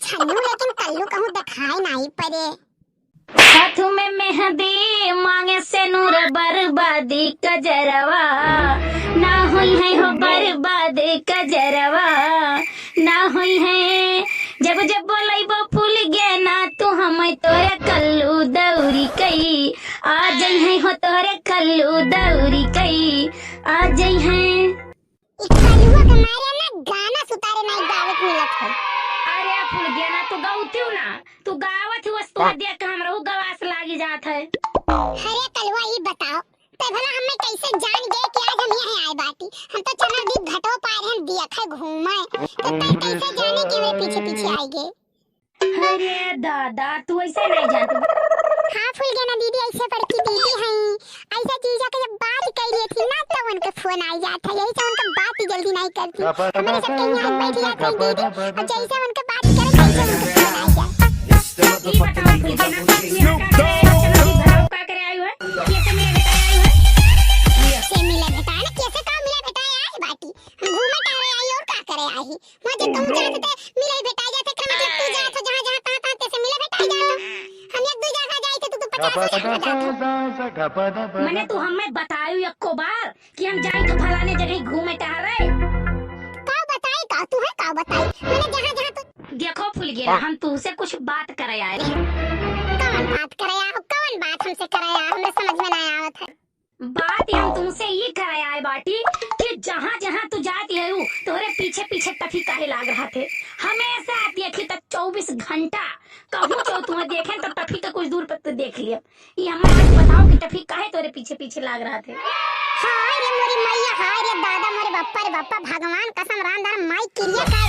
छन्नू लेकिन कल्लू कहूँ दिखाई नहीं पड़े। हाथ में मेहंदी मांगे से नूर बर्बादी कजरवा ना हुई है हो बर्बादी कजरवा ना हुई है जब जब बोलैबो फूल गे ना तू हम तोरे कल्लू दौरी कई आ जाई है हो तोरे कल्लू दौरी कई आ जाई है। कल्लुआ के मारे ना गाना सुतारे नहीं गावत मिलत है। अरे फूल गे ना तू गाउती ना तू गावत हुआ तो देख के हमरा गवास लागी जात है। अरे कल्लुआ ये बताओ ते भला हमें कैसे जान गए कि आज हम यहाँ आए बाटी। हम तो चनरदीप घाटों पार हम देखा घूमे तो ते कैसे जाने कि मेरे पीछे पीछे आए गए। अरे दादा तू ऐसे नहीं जानती। हाँ फूल गे ना दीदी ऐसे बड़की दीदी हैं ऐसा चीज के जब बात कर रही थी ना तो उनका फोन आ जाता है यही से उनका बात ही जल्दी नहीं करती। हमारे सब कहीं यहाँ बैठ जाते हैं दीदी और जैसे उनका बात करे तैसे उनका फोन आ जाता है। ये बताओ फूल गे ना क्या करे आई है कैसे मिले बताया आई है कैसे मिले बताया ना कैसे का मिले बताया आज बाटी हम घूमे टहरे आई और का करे आई मुझे तुम जाते थे मिले बताया जाते कर मतलब तू जात जहां जहां कहां कैसे मिले बताया जाता हम एक दो जगह जाए थे तू 50 मैंने तू हमें बतायू एको बार कि हम जाए तो फलाने जगह घूमे टहरे का बताई का तू है का बताई मैंने जहां जहां तो देखो फूल गे ना हम तुझसे कुछ बात करे आए कौन बात कराया कौन बात हमसे कराया हमें समझ में नहीं आवत है। बात हम तुमसे ये करे आए बाटी कि जहाँ जहाँ तू जाती है तोरे पीछे पीछे टफी काहे लाग रहा थे हमेशा आती है तक 24 घंटा कहूँ जो तुम्हें देखे तो टफी तो कुछ दूर पर तो देख लिया ये हमें बताओ कि टफी काहे तोरे पीछे पीछे लाग रहा थे। हाय रे मोरी मैया हाय रे दादा मोरे बप्पा रे बप्पा भगवान कसम राम दार माई क्रिया काय